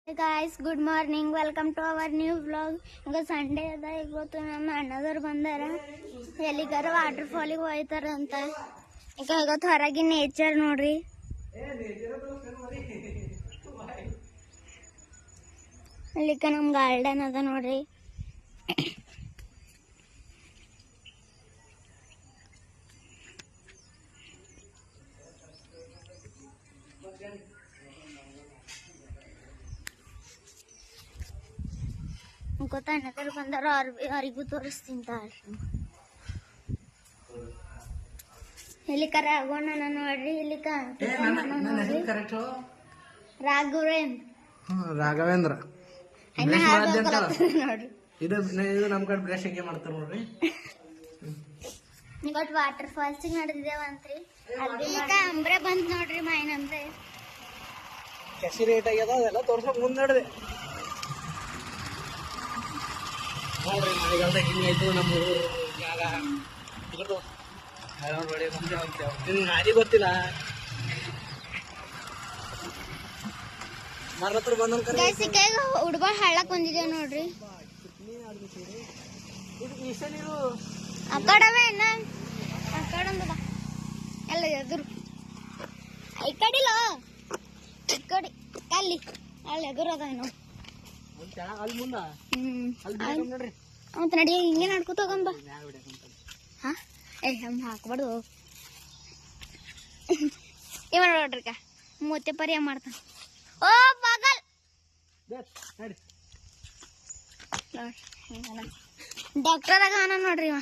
Hey guys, good morning. Welcome to our new vlog. ಈಗ Sunday ಅದ. ಇವತ್ತು ನಮ್ಮ ಅಣ್ಣದವ್ರು ಬಂದಾರ. ಎಲ್ಲಿಗಾರ ವಾಟರ್ ಫಾಲಿಗೆ ಹೋಯ್ತಾರ ಅಂತ. ಈಗ ಇವತ್ತು ಹೊರಗಿನ ನೇಚರ್ ನೋಡ್ರಿ. ಅಲ್ಲಿಕ ನಮ್ ಗಾರ್ಡನ್ ಅದ ನೋಡ್ರಿ. ಗೊತ್ತಾ ಅಣ್ಣದವ್ರು ಬಂದಾರ. ಅವ್ರಿಗೂ ತೋರಿಸ್ತೀನಿ ತಾಳ್ರಿ. ಇಲ್ಲಿ ರಾಘವಣ್ಣ ನೋಡ್ರಿ. ಇಲ್ಲಿ ರಾಘವೇಂದ್ರ ನೋಡ್ರಿ. ಇದು ನಮ್ ಕಡೆ ಬ್ರಷ್ ಹೆಂಗೆ ಮಾಡ್ತಾರ ನೋಡ್ರಿ. ಇವತ್ತು ವಾಟರ್ ಫಾಲ್ಸ್ ನಡೆದಿದ್ದೇವಂತ್ರಿ. ಈಗ ಅಂಬ್ರೆ ಬಂದ್ ನೋಡ್ರಿ. ಮಾಯಿನಂಬ್ರೆ ಕೆಸಿ ರೇಟ್ ಆಗ್ಯದ. ಅದೆಲ್ಲ ತೋರ್ಸಕ್ ಮುಂದ್ ನೋಡ್ರಿ. ನೋಡ್ರಿ ಮಳೆಗಾಲದಾಗ ಹಿಂಗಾಯ್ತು ನಮ್ಮ ಜಾಗ. ಹಾದಿ ಗೊತ್ತಿಲ್ಲ. ಮರ ಹತ್ರ ಹುಡ್ಬಾಳ್ ಹಳ್ಳಕ್ ಬಂದಿದ್ದೇವ್ ನೋಡ್ರಿ. ಆ ಕಡವೆ ಆ ಕಡಂದ ಎಲ್ಲ ಎದುರು ಈ ಕಡಿಲ್ಲ ಈ ಕಡೆ ಅಲ್ಲಿ ಅಲ್ಲಿ ಎದುರು ಅದ ನಾವು. ಮತ್ ನಡಿ ಹಿಂಗೆ ನಡ್ಕೊತ ಹೋಗಂಬ. ಹಾ ಹಂಗ ಹಾಕ್ಬಾರ್ದು. ಇವ ನೋಡ್ರಿಕ ಮೂತ್ತೆ ಪರಿಯ ಮಾಡ್ತಾನ. ಓ ಪಾಗಲ್ ಡಾಕ್ಟರ್ ಆಗ ನೋಡ್ರಿ ಇವ.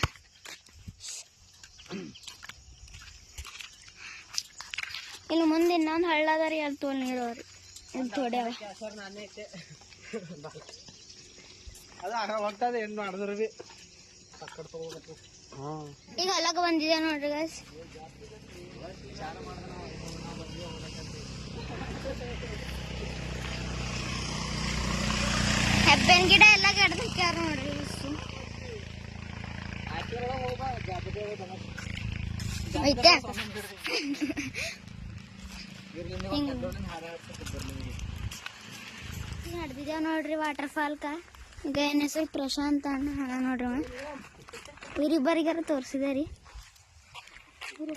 ಇಲ್ಲಿ ಮುಂದೆ ಇನ್ನೊಂದು ಹಳ್ಳ ಅದಾರಿ. ಅಲ್ಲಿ ತೋಲ್ ನೀರು ಅವ್ರಿ. ಇಲ್ಲಿ ತೋಡೆ ಅವ. ಈಗ ಹೊಲಕ್ಕೆ ಬಂದಿದೆ ನೋಡ್ರಿ ಗೈಸ್. ಹೆಬ್ಬೆನ್ ಗಿಡ ಎಲ್ಲ ಗಿಡದಕ್ಕಾರ ನೋಡ್ರಿ. ನಡೆದಿದ್ದೇವ್ ನೋಡ್ರಿ ವಾಟರ್ ಫಾಲ್ಕ. ಈಗ ಏನ್ ಹೆಸರು ಪ್ರಶಾಂತ್ ಅಣ್ಣ ನೋಡ್ರಿ. ಇವರಿಬ್ಬರಿಗಾರ ತೋರಿಸಿದೆ ರೀ. ಇವ್ರ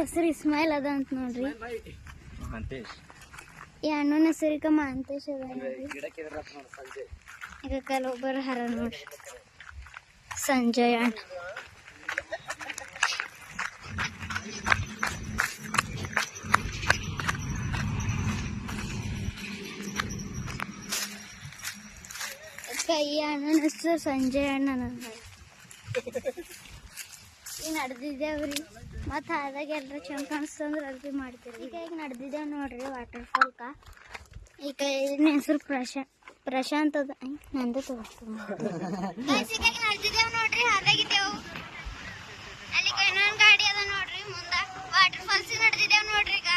ಹೆಸರು ಇಸ್ಮಾಯಿಲ್ ಅದ ಅಂತ ನೋಡ್ರಿ. ಈ ಅಣ್ಣನ ಹೆಸರಿಕ ಮಹಾಂತೇಶ್ ಅದ ನೋಡ್ರಿ. ಈಗ ಕೆಲವೊಬ್ಬರು ಹರ ನೋಡ್ರಿ. ಸಂಜಯ್ ಅಣ್ಣ. ಈ ಅಣ್ಣನ ಹೆಸರು ಸಂಜಯ್ ಅಣ್ಣ. ಈಗ ನಡೆದಿದ್ದೇವ್ರಿ. ಮತ್ತು ಆದಾಗ ಎಲ್ಲರೂ ಚಂದ ಕಾಣಿಸ್ತಂದ್ರೆ ಅರ್ಬಿ ಮಾಡ್ತೀರಿ. ಈಗ ನಡೆದಿದ್ದೇವ್ ನೋಡ್ರಿ ವಾಟರ್ ಫಾಲ್ಕ. ಈಗ ಇದನ್ನ ಹೆಸರು ಪ್ರಶಾಂತ್ ಅದ. ನಂದು ತೋರಿಸ್ತೀನಿ. ನಡೆದಿದ್ದೇವ್ ನೋಡ್ರಿ. ಆದಾಗಿದ್ದೇವು ಅಲ್ಲಿ ಇನ್ನೊಂದು ಗಾಡಿ ಅದ ನೋಡ್ರಿ. ಮುಂದೆ ವಾಟರ್ ಫಾಲ್ಸ್ ನಡೆದಿದ್ದೇವ್ ನೋಡ್ರಿ. ಈಗ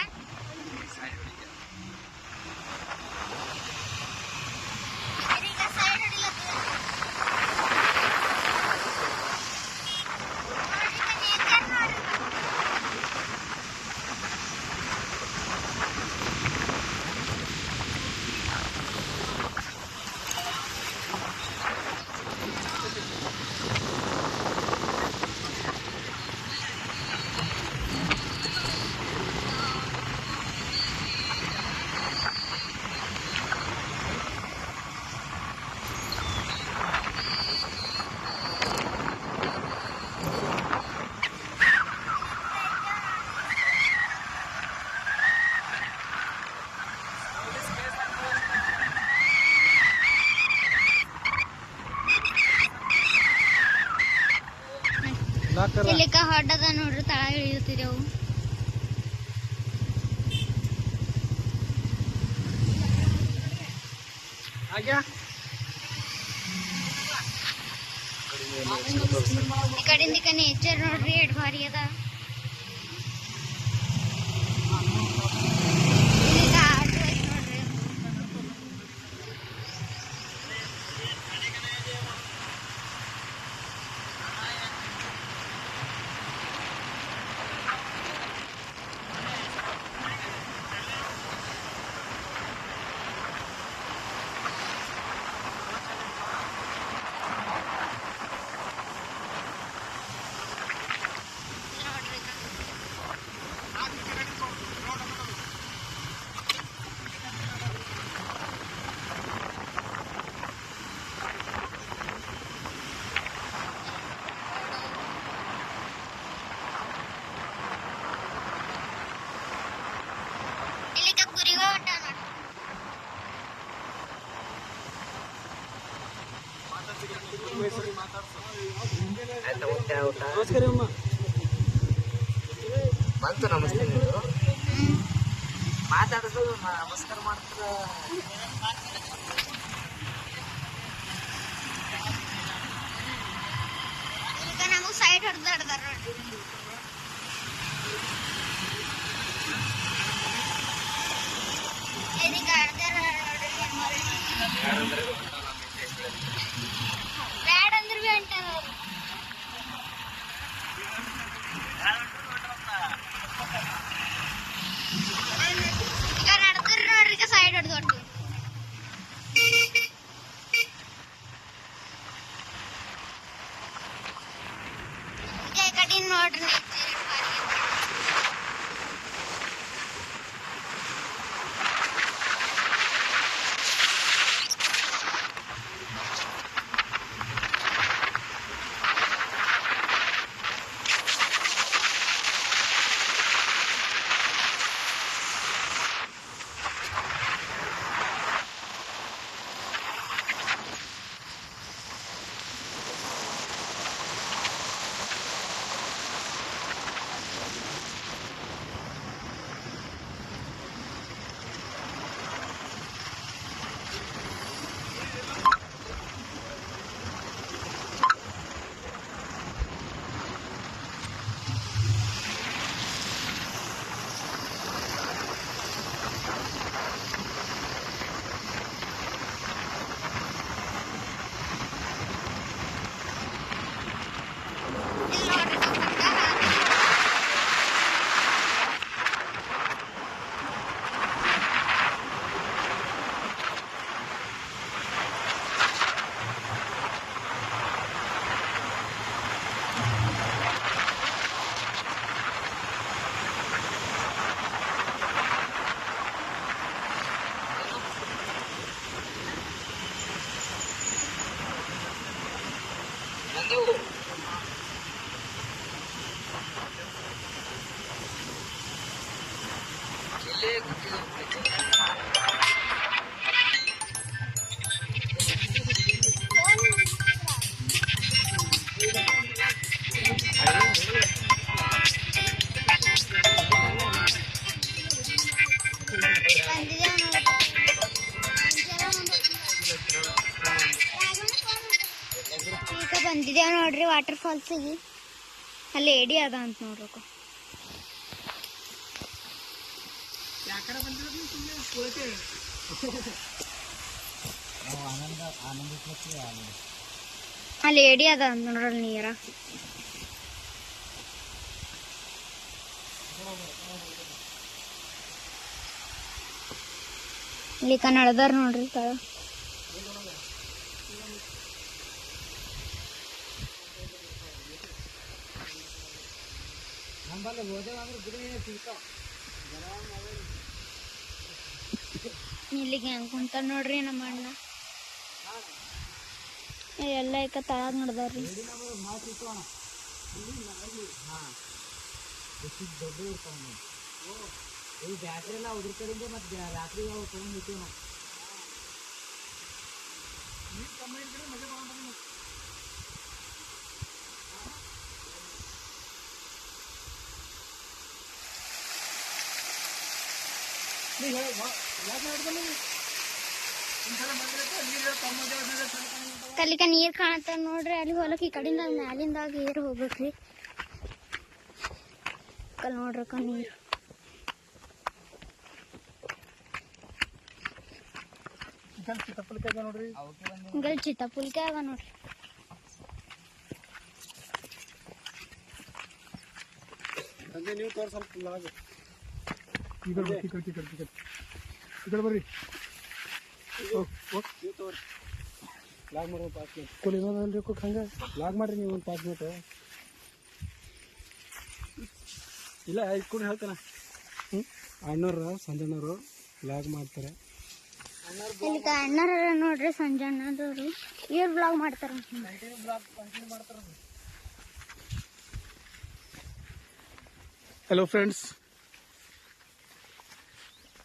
ಇಲ್ಲಿಕ ಹೊಡ್ಡದ ನೋಡ್ರಿ. ತಳ ಇಳಿಯುತ್ತಿದ್ದೆವು. ಈ ಕಡೆಯಿಂದ ನೇಚರ್ ನೋಡ್ರಿ ಎಷ್ಟ್ ಭಾರಿ ಅದ. ಊಟ ನಮಸ್ಕಾರ ಅಮ್ಮ. ಬಂತು ನಮಸ್ತೆ ನೀವು ಮಾತಾಡೋದು ನಮಸ್ಕಾರ ಮಾಡ್ತಾರ. ಈಗ ನಮಗೆ ಸೈಡ್ ಹೊಡೆದಾಡ್ದಾರ ನೋಡ್ರಿ. ಇದೀಗ ಅಡ್ದಾರ ನೋಡ್ರಿ ಬ್ಯಾಡ್ ಅಂದ್ರೆ ಬಿ ಅಂಟಾರ ಅವ್ರು. ಈಗ ನಡ್ದ್ರ ನೋಡ್ರಿ, ಈಗ ಸೈಡ್ ಹೊಡೆದೊಟ್ಟು ಈಗ ಈ ಕಡೆ ನೋಡ್ರಿ. ಈಗ ಬಂದಿದ್ದೇವೆ ನೋಡ್ರಿ ವಾಟರ್ ಫಾಲ್ಸಿಗೆ. ಅಲ್ಲಿ ಏಡಿ ಅದ ಅಂತ ನೋಡ್ಬೇಕು. ಅಲ್ಲಿ ಏಡಿ ಅದ ಅಂತ ನೋಡ್ರಿ ನೀರ. ಇಲ್ಲಿ ಕನ್ನಡದಾರ ನೋಡ್ರಿ ತಳ. ಇಲ್ಲಿಗೆ ಹೆಂಗ್ ಕುಂತ ನೋಡ್ರಿ ನಮ್ಮ ಅಣ್ಣ. ಎಲ್ಲ ಈಗ ತಳಗ ನಡ್ದಾರ್ರಿ. ಬ್ಯಾಟ್ರಿ ಎಲ್ಲ ಅದ್ರ ಕಡೆಯಿಂದ ಮತ್ತೆ ರಾತ್ರಿ ತಗೊಂಡಿರ್ತೀವಿ ನಾವು. ಕಲ್ಲಿಕ ನೀರ್ ಕಾಣತ್ತ ನೋಡ್ರಿ. ಅಲ್ಲಿ ಹೊಲಕ್ ಈ ಕಡೆಯಿಂದ ಮ್ಯಾಲಿಂದಾಗ ಏರ್ ಹೋಗ್ಬೇಕ್ರಿ. ಕಲ್ ನೋಡ್ರಕ್ಕ ನೀರ್. ನೋಡ್ರಿ ಹಿಂಗಲ್ ಚಿತ್ತಪುಲ್ಕೆ ಅದ ನೋಡ್ರಿ. ನೀವು ತೋರ್ ಸ್ವಲ್ಪ ಲಾಗ್ ಈ ಕಡೆ ಬರ್ರಿ. ನೀವು ತೋರಿ ಲಾಗ್ ಮಾಡ್ರಿ 5 ಮಿನಿಟ್. ಕೊಲಿ ಏನಲ್ರಿ ಹಂಗೆ ಲಾಗ್ ಮಾಡ್ರಿ ನೀವು ಒಂದು 5 ಮಿನಿಟ್. ಇಲ್ಲ ಇಟ್ಕೊಂಡು ಹೇಳ್ತಾನೆ. ಅಣ್ಣವ್ರು ಸಂಜಣ್ಣವರು ಲಾಗ್ ಮಾಡ್ತಾರೆ. ಇಲ್ಲಿ ಅಣ್ಣರ ನೋಡ್ರಿ ಸಂಜಣ್ಣದವ್ರು ಇವ್ರು ಬ್ಲಾಗ್ ಮಾಡ್ತಾರ. ಹಲೋ ಫ್ರೆಂಡ್ಸ್,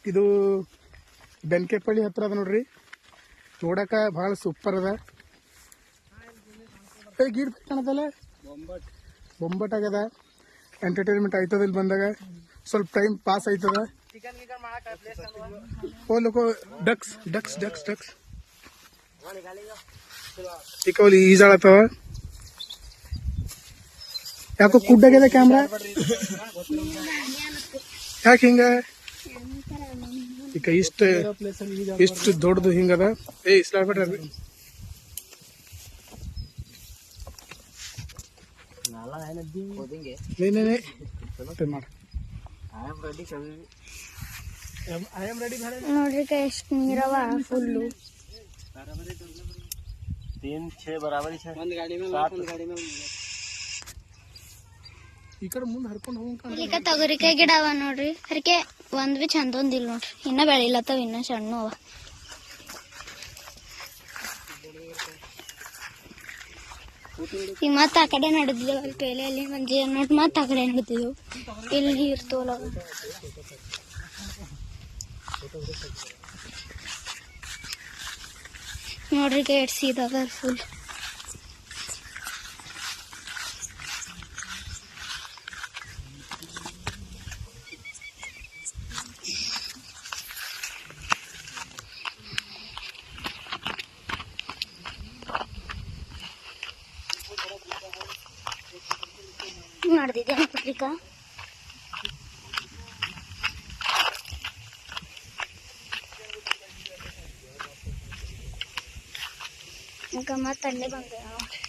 ಇದು ಬೆನ್ಕೆಪಳ್ಳಿ ಹತ್ರ ಅದ ನೋಡ್ರಿ. ನೋಡಕ ಭಾಳ ಸೂಪರ್ ಅದ. ಗಿಡ ಕಾಣದಲ್ಲ ಬೊಂಬಟ್ಟಾಗ್ಯದ. ಎಂಟರ್ಟೈನ್ಮೆಂಟ್ ಆಯ್ತದ ಇಲ್ಲಿ ಬಂದಾಗ, ಸ್ವಲ್ಪ ಟೈಮ್ ಪಾಸ್ ಆಯ್ತದ. ಓ ಡಕ್ಸ್ ಡಕ್ಸ್ ಡಕ್ಸ್ ಡಕ್ಸ್ ಈಗ ಅಲ್ಲಿ ಈಜಾಳತ್ತವ. ಯಾಕೋ ಕುಡ್ಡಾಗ್ಯದ ಕ್ಯಾಮ್ರಾ, ಯಾಕೆ ಹಿಂಗ? ಈಗ ಇಷ್ಟು ದೊಡ್ಡದು ಹಿಂಗದ. ಇಸ್ಲಾಡ್ಬೇಡ್ರಿ. ನೋಡ್ರಿ ಎಷ್ಟು ನೀರವ ಫುಲ್ಲು. ಈ ಕಡೆ ಮುಂದೆ ಹರ್ಕೊಂಡು ಹೋಗ. ಈಗ ತೊಗರಿಕಾಯಿ ಗಿಡ ಅವ ನೋಡ್ರಿ. ಹರಕೆ ಒಂದ್ ಬಿ ಚಂದೊಂದಿಲ್ಲ ನೋಡ್ರಿ. ಇನ್ನ ಬೆಳಿಲತ್ತವ, ಇನ್ನ ಸಣ್ಣ ಅವ. ಈಗ ಮತ್ತ ಆ ಕಡೆ ನಡೆದಿದ್ದೇವೆ ಅಲ್ಲಿ ಪೇಲೆ ಅಲ್ಲಿ ಮಂಜಿ ನೋಡಿ ಮತ್ತ ಆ ಕಡೆ ನಡೆದಿದ್ದೆವು. ಇಲ್ಲಿ ನೀರ್ ತೋಲ ನೋಡ್ರಿ ಗೇಟ್ ಸೀದದ ಫುಲ್. ನಡೆದಿದೆ ಪತ್ರಿಕಾ. ಈಗ ಮತ್ತೆ ಅಲ್ಲೇ ಬಂದೆ ನೋಡ್ರಿ.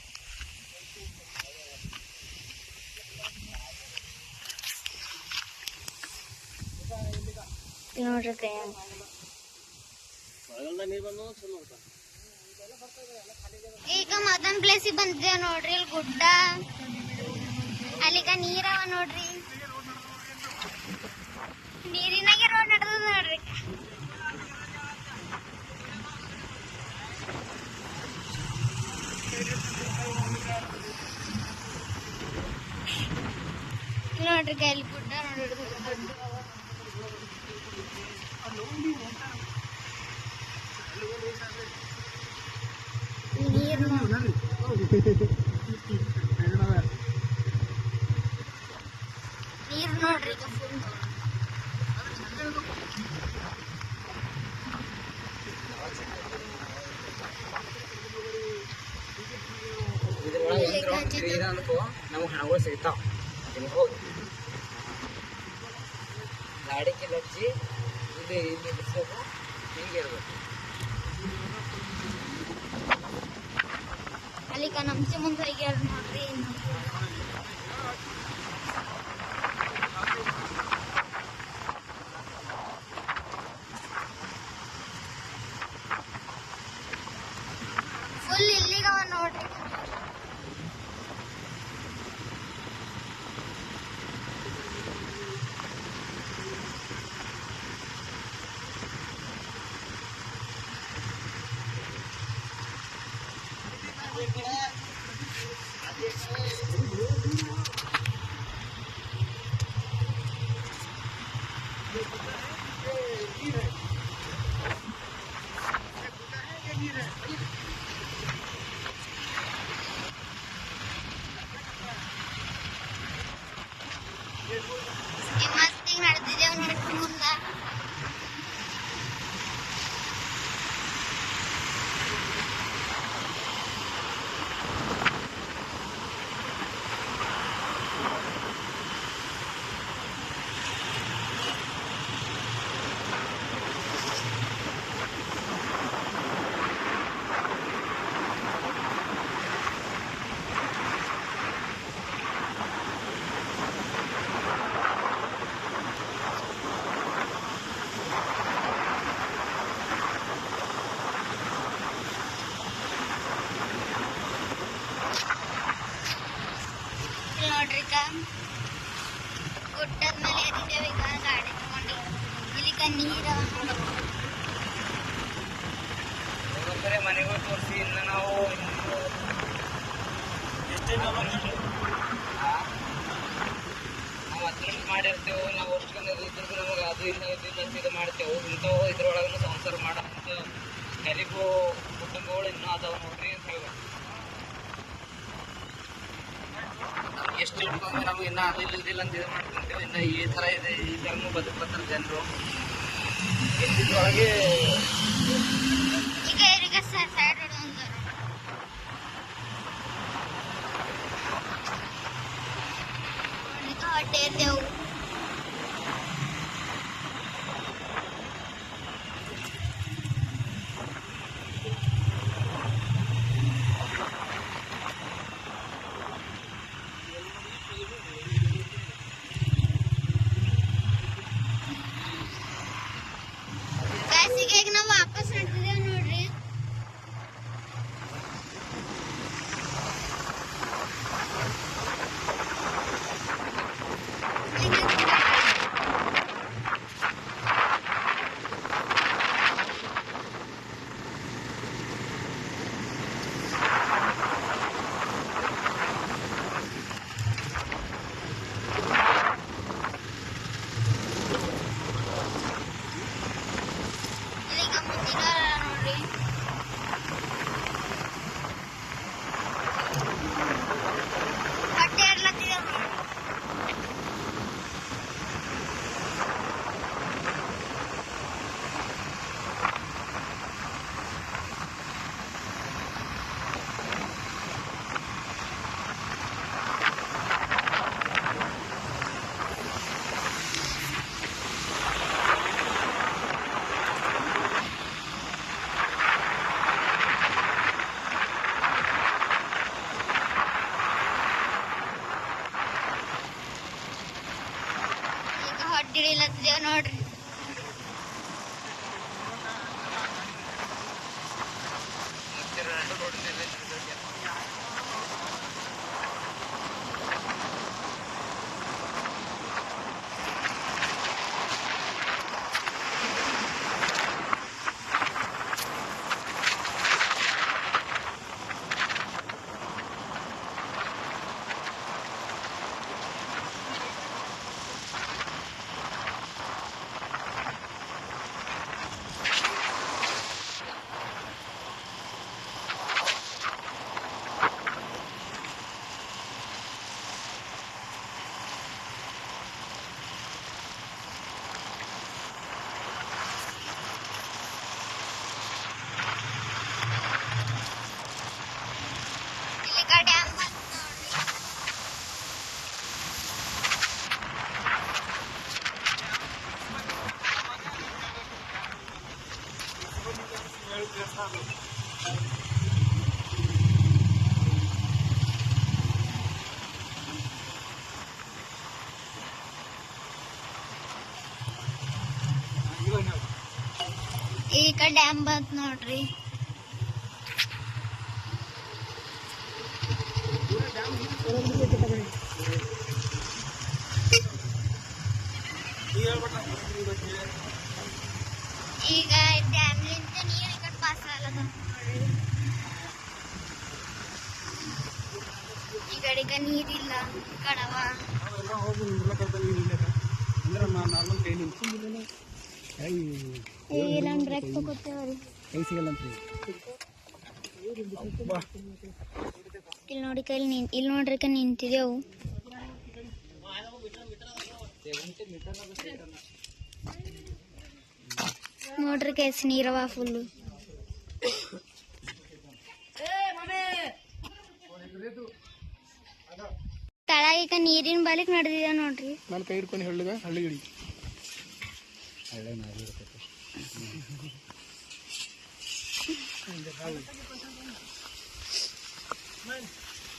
ನೋಡ್ರಿ ಈಗ ಮದನ್ ಪ್ಲೇಸಿಗೆ ಬಂದಿದ್ದೇವೆ ನೋಡ್ರಿ. ಇಲ್ಲಿ ಗುಡ್ಡ, ಅಲ್ಲಿಗ ನೀರವ ನೋಡ್ರಿ. ನೀರಿನಾಗೆ ರೋಡ್ ನಡೆದ ನೋಡ್ರಿ. ನೋಡ್ರಿ ಅಲ್ಲಿ ಗುಡ್ಡ ನೋಡ್ರಿ. ನೀರು ನೀರು ನೋಡ್ರಿ ಫುಲ್. ನಮ್ಗೆ ಹಣಗಳು ಸಿಗ್ತಾವ. ಹೋಗಿ ಗಾಡಿಗೆ ಲಚ್ಚಿ ಇಲ್ಲಿ ಇಲ್ಲಿ ಬಿಡಿಸ್ಬೇಕು. ಹಿಂಗೆ ಇರ್ಬೇಕು. ಅಲ್ಲಿಗ ನಮ್ಸಿ ಮುಂದೆ ಹೋಗ್ಯಾರ ನೋಡ್ರಿ. ಫುಲ್ ಇಲ್ಲಿಗವ ನೋಡ್ರಿ. ಮಸ್ತಿ ನಡೆದಿದ್ದೇವೆ ನೋಡ್ರಿ ಮುಂದ. ನೋಡ್ರಿ ಗುಡ್ಡದ ಮೇಲೆ ಏರಿದ್ದೇವೆ ಈಗ ಗಾಡಿ ತಗೊಂಡು. ಇಲ್ಲಿಗ ನೀರ ಮನೆಗಳು ತೋರಿಸಿ. ಇನ್ನು ನಾವು ನಾವು 10 ನಿಮಿಷ ಮಾಡಿರ್ತೇವೆ. ನಾವು ಅಷ್ಟು ಇದ್ರಿಗೂ ನಮಗೆ ಅದು ಇಲ್ಲ ಇದು ಮಾಡ್ತೇವೆ. ಇಂಥವು ಇದ್ರೊಳಗೂ ಸಂಸಾರ ಮಾಡೋ ತೆಲುಗು ಕುಟುಂಬಗಳು ಇನ್ನೂ ಅದಾವ ನೋಡ್ರಿ ಅಂತ ಹೇಳ್ಬೇಕು. ಎಷ್ಟು ನಮ್ಗೆ ಇನ್ನ ಅದು ಇದಿಲ್ಲ ಅಂತ ಇದು ಮಾಡ್ಕೊಂತೀವಿ. ಇನ್ನ ಈ ತರ ಇದೆ, ಈ ತರ ಬದುಕ್ಬರ್ತಾರೆ ಜನರು. ಇದ್ರೊಳಗೆ ಈಗ ಇವ್ರಿಗೆ ಸೈಡ್ ಹೊಡೆದು ಹೊಟ್ಟೆ ಇದ್ದೆವು. ಈಗ ನಾವು ವಾಪಸ್ ಹೊರಟಿದ್ದೇವೆ ನೋಡ್ರಿ. ಹೊಡ್ಡಿಡಿಲತ್ತಿದ್ದೇವೆ ನೋಡ್ರಿ. ಈಗ ಡ್ಯಾಮ್ ಬಂತ್ ನೋಡ್ರಿ. ಈಗ ಡ್ಯಾಮ್ಲಿಂದ ನೀರು ಈ ಕಡೆ ಪಾಸ್ ಆಗಲ್ಲ ನೋಡ್ರಿ. ಈ ಕಡೆಗ ನೀರಿಲ್ಲ ಕಡವ. ಇಲ್ಲ ಬ್ರೇಕ್ ತಗೋತೇವ್ರಿ. ಇಲ್ಲಿ ನೋಡಿ ಇಲ್ಲಿ ನೋಡ್ರಿ ನಿಂತಿದೆವು. ನೋಡ್ರಿ ಕೈಸ್ ನೀರವ ಫುಲ್ಲು. ತಳಗ ನೀರಿನ ಬಾಲಿಕ್ ನಡೆದಿದೆ ನೋಡ್ರಿ. ನಾನು ಕೈ ಹಿಡ್ಕೊಂಡು ಹಳ್ಳಿ ಗಿಡಿ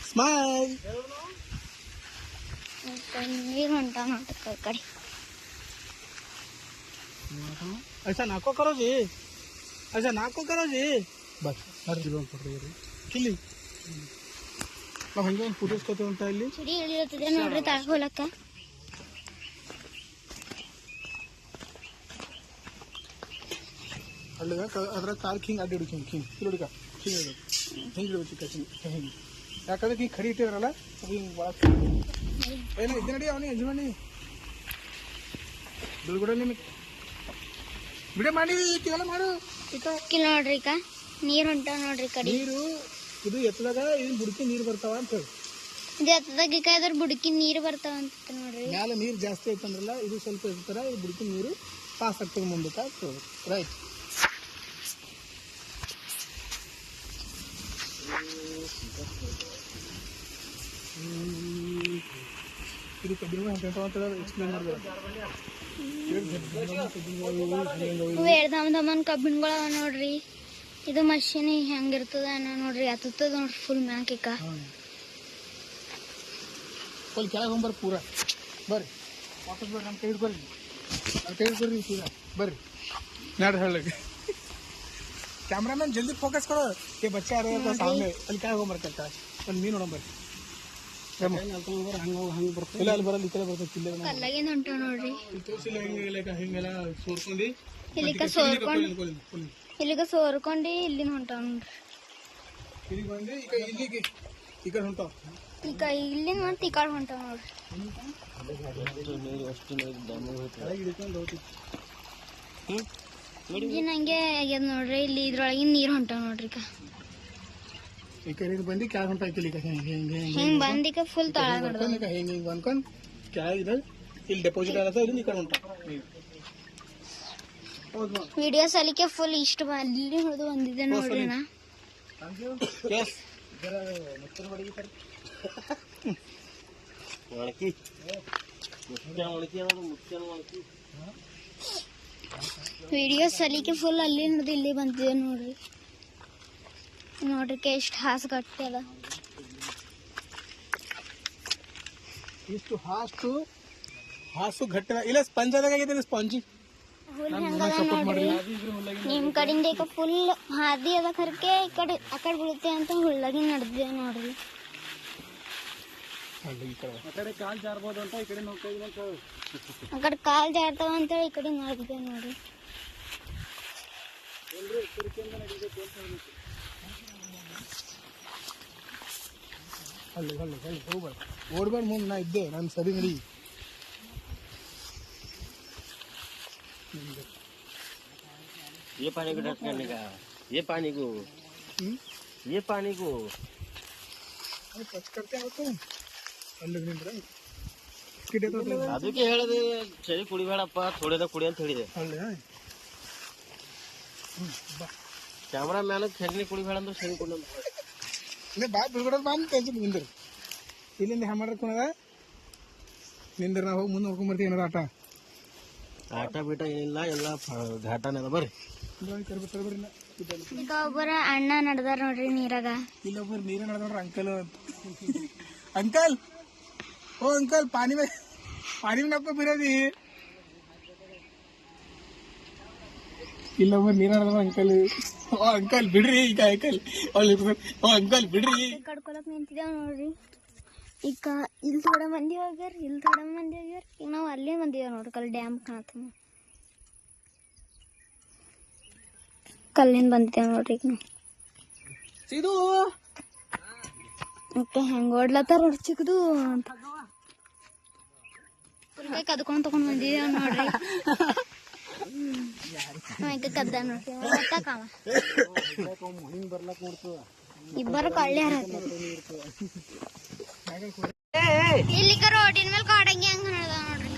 ಸ್ಮೈಲ್ ನೀರು ಹೊಂಟ ನೋಡ್ರಿ ಕಡೆ. ऐसा नाको करो जी, ऐसा नाको करो जी. बस हर जीवन पड़ रही है किली. ನಾವು ಹಂಗೆ ಒಂದು ಫೋಟೋಸ್ ಕೊಡ್ತೇವೆ ಅಂತ ಇಲ್ಲಿ ಸಿಡಿ ಇಳಿಯುತ್ತಿದೆ ನೋಡ್ರಿ ತಳಗ ಹೋಲಕ್ಕ. ಅಲ್ಲಿಗ ಅದ್ರ ಕಾಲ್ ಹಿಂಗೆ ಅಡ್ಡಿ ಹಿಂಗೆ ಹಿಂಗೆ ಹಿಡಿಕ ಹಿಂಗೆ ಹಿಂಗೆ ಹಿಡಿಬೇಕು ಹಿಂಗೆ. ಯಾಕಂದ್ರೆ ಹಿಂಗೆ ಖಡಿ ಇಟ್ಟಿದ್ರಲ್ಲ ಅದು ಹಿಂಗೆ ಭಾಳ ಏನು ಇದು ನಡಿ ಅವನಿಗೆ ಯಜಮಾನಿ ಬಿಳ್ಗುಡ ನಿಮಗೆ ಬಿಡ ಮಾಡಿ ಈಗೆಲ್ಲ ಮಾಡು. ಇಲ್ಲಿ ನೋಡ್ರಿ ಈಗ ನೀರು ಹೊಂಟ ನೋಡ್ರಿ ಕಡೆ. ನೀರು ಇದು ಎತ್ತದಾಗ ಇದನ್ನ ಬುಡಕಿ ನೀರು ಬರ್ತಾವ ಅಂತ ಹೇಳಿ ಜೊತೆದಾಗ ಈಗ ಅದ್ರ ಬುಡಕಿ ನೀರು ಬರ್ತಾವ ಅಂತ ನೋಡ್ರಿ. ಮ್ಯಾಲೆ ನೀರು ಜಾಸ್ತಿ ಐತಂದ್ರಲ್ಲ ಇದು ಸ್ವಲ್ಪ ಇರ್ತಾರ ಈ ಬುಡಕಿ ನೀರು ಪಾಸ್ ಆಗ್ತದೆ ಮುಂದಕ್ಕೆ ರೈಟ್. ಇದು ಕಬ್ಬಿನ ಎಕ್ಸ್ಪ್ಲೇನ್ ಮಾಡಿದ್ರೆ ದಮನ್ ಕಬ್ಬಿಣಗಳ ನೋಡ್ರಿ. ಇದು ಮಷೀನ್ ಹೆಂಗಿರ್ತದ ನೋಡ್ರಿ, ಹತ್ತದ ನೋಡ್ರಿ ಫುಲ್ ಮ್ಯಾಕಿಕ. ಫುಲ್ ಕೆಳಗೆ ಹೋಗ್ಬರ್ರಿ ಪೂರ ಬರ್ರಿ, ವಾಪಸ್ ಬರ್ರಿ, ನಮ್ಮ ಕೈ ಹಿಡ್ಕೊರಿ, ನಮ್ಮ ಕೈ ಹಿಡ್ಕೊರಿ ಪೂರ ಬರ್ರಿ ನಾಡ್ರಿ ಹೇಳಕ್ಕೆ. ಕ್ಯಾಮ್ರಾಮನ್ ಜಲ್ದಿ ಫೋಕಸ್ ಕೊಡೋ ಏ ಬಚ್ಚಾ ಸಾಮನೆ ಅಲ್ಲಿ ಕೆಳಗೆ ಹೋಗ್ಬರ್ಕಂತ ಒಂದು ಮೀನು ನೋಡಂಬರ್ರಿ. ಹಂಗೆ ಬರ್ತದೆ ಇಲ್ಲ ಅಲ್ಲಿ ಬರಲ್ಲ, ಈ ಕಡೆ ಬರ್ತದೆ ಕಿಲ್ಲ ಕಲ್ಲಾಗಿಂದ ಹೊಂಟಾವ ನೋಡ್ರಿ. ತೋರಿಸಿಲ್ಲ ಹಿಂಗೆಲ್ಲ ಸೋರ್ಕೊಂಡು ಇಲ್ಲಿಗ ಸೋರ್ಕೊಂಡು ಇಲ್ಲಿನ ಹೊಂಟಾವ ನೋಡ್ರಿ. ಇಲ್ಲಿಗೆ ಬಂದು ಈಗ ಇಲ್ಲಿಗೆ ಈ ಕಡೆ ಹೊಂಟಾವ, ಈಗ ಇಲ್ಲಿನ ಮತ್ತೆ ಈ ಕಡೆ ಹೊಂಟಾವ ನೋಡ್ರಿ. ಇಂಜಿನ್ ಹಂಗೆ ಆಗ್ಯದ ನೋಡ್ರಿ. ಇಲ್ಲಿ ಇದ್ರೊಳಗಿನ ನೀರು ಹೊಂಟಾವ ನೋಡ್ರಿ. ಈ ಕಡೆ ಬಂದು ಕೆಳಗೆ ಹೊಂಟಾಯ್ತಿಲ್ಲ ಈಗ ಹಿಂಗ್ ಬಂದೀಗ ಫುಲ್ ತಳ ಈಗ ಹಿಂಗೆ ಬಂದ್ಕೊಂಡು ಕೆಳಗೆ ಇಲ್ಲಿ ಡೆಪಾಸಿಟ್ ಆಗತ್ತೆ, ಇಲ್ಲಿ ಈ ಕಡೆ ಹೊಂಟಾವ. ವಿಡಿಯೋ ಸಲಿಕೆ ಫುಲ್ ಇಷ್ಟ ಅಲ್ಲಿ ಹೊಡೆದು ಬಂದಿದೆ ನೋಡ್ರಿ. ನಾ ವಿಡಿಯೋ ಸಲಿಕೆ ಫುಲ್ ಅಲ್ಲಿ ಹಿಡಿದು ಇಲ್ಲಿ ಬಂದಿದೆ ನೋಡ್ರಿ. ನೋಡ್ರಿ ಎಷ್ಟು ಹಾಸು ಗಟ್ಟಿ ಅದ. ಇಷ್ಟು ಹಾಸು ಗಟ್ಟಿ ಇಲ್ಲ ಸ್ಪಂಜ್ ಆದಾಗೈತೆ ಸ್ಪಾಂಜಿ. ನಿಮ್ ಕಡೆಯಿಂದ ಈಗ ಫುಲ್ ಹಾದಿ ಅದ ಕರ್ಕೆ ಈ ಕಡೆ ಆ ಕಡೆ ಬೀಳುತ್ತೆ ಅಂತ ಹುಳ್ಳಾಗಿ ನಡೆದಿದೆ ನೋಡ್ರಿ. ಆ ಕಡೆ ಕಾಲ್ ಜಾರ್ಬೋದು ಅಂತ ಈ ಕಡೆ ಆ ಕಡೆ ಕಾಲ್ ಜಾರ್ತಾವ ಅಂತೇಳಿ ಈ ಕಡೆ ನಡೆದಿದೆ ನೋಡ್ರಿ. ಹಳ್ಳಿ ಹೋಗ್ಬೇಡ, ಓಡ್ಬೇಡ ಮುಂದೆ ನಾ ಇದ್ದೆ, ನಾನು ಸರಿ ನಡಿ. ये पानी को डस्ट करने का, ये पानी को ಅದಕ್ಕೆ ಹೇಳಿದೆ ಸರಿ ಕುಡಿಬೇಡಪ್ಪ, ಥೋಡೆದ ಕುಡಿ ಅಂತ ಹೇಳಿದೆ. ಕ್ಯಾಮ್ರಾ ಮ್ಯಾನ್ ಸರಿ ಕುಡಿಬೇಡ ಅಂದ್ರೆ ಸರಿ ಕುಡಿ ಇಲ್ಲ ಬಾ ಬಿಡ್ಬಿಡೋದು ಬಾ ಅಂತ ನಿಂದ್ರು ಇಲ್ಲಿಂದ ಹ್ಯಾ ಮಾಡ್ರಕ್ಕದ ನಿಂದ್ರ ನಾವು ಹೋಗಿ ಮುಂದೆ ನೋಡ್ಕೊಂಬರ್ತೀವಿ ಏನಾರ ಆಟ ಬೀಟ ಏನಿಲ್ಲ, ಎಲ್ಲ ಘಾಟನೇ ಅದ. ಬರ್ರಿ ಈಗ ಒಬ್ಬರ ಅಣ್ಣ ನಡೆದಾರ ನೋಡ್ರಿ ನೀರಾಗ. ಇಲ್ಲೊಬ್ಬರು ನೀರ ನಡೆದ ನೋಡ್ರಿ ಅಂಕಲ್ ಓ ಅಂಕಲ್ ಪಾನಿ में आपको बिरादी ಇಲ್ಲೊಬ್ಬರು ನೀರ ನಡೆದ ಅಂಕಲ್. ಓ ಅಂಕಲ್ ಬಿಡ್ರಿ ಈಗ ಅಂಕಲ್ ಓ ಅಂಕಲ್ ಬಿಡ್ರಿ ಕಡ್ಕೊಳಕ್ ನಿಂತಿದ್ದೇವ್ ನೋಡ್ರಿ. ಈಗ ಇಲ್ಲಿ ಥೋಡೆ ಮಂದಿ ಹೋಗ್ಯಾರ, ಇಲ್ಲಿ ಥೋಡೆ ಮಂದಿ ಹೋಗ್ಯಾರ. ಈಗ ನಾವು ಅಲ್ಲೇ ಬಂದಿದ್ದೇವೆ ನೋಡ್ರಿ. ಕಲ್ ಡ್ಯಾಮ್ ಕಾಣತ್ತ ಕಲ್ಲಿಂದ ಬಂದಿದ್ದೇವೆ ನೋಡ್ರಿ. ಈಗ ನಾವು ಓಕೆ ಹೆಂಗ್ ಓಡ್ಲತ್ತಾರ ಚಿಕ್ಕದು ಅಂತ ಕದ್ಕೊಂಡ್ ತಕೊಂಡ್ ಬಂದಿದ್ದೇವೆ ನೋಡ್ರಿ. ಕದ್ದ ನೋಡ್ರಿ ಇಬ್ಬರು ಕಳ್ಳ್ಯಾರ. ಇಲ್ಲಿ ರೋಡಿನ ಮೇಲೆ ಕಾಡಂಗಿ ಹಂಗ ನಡೆದ ನೋಡ್ರಿ.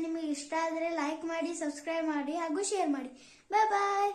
ನಿಮಗೆ ಇಷ್ಟ ಆದ್ರೆ ಲೈಕ್ ಮಾಡಿ, ಸಬ್ಸ್ಕ್ರೈಬ್ ಮಾಡಿ ಹಾಗೂ ಶೇರ್ ಮಾಡಿ. ಬಾಯ್ ಬಾಯ್.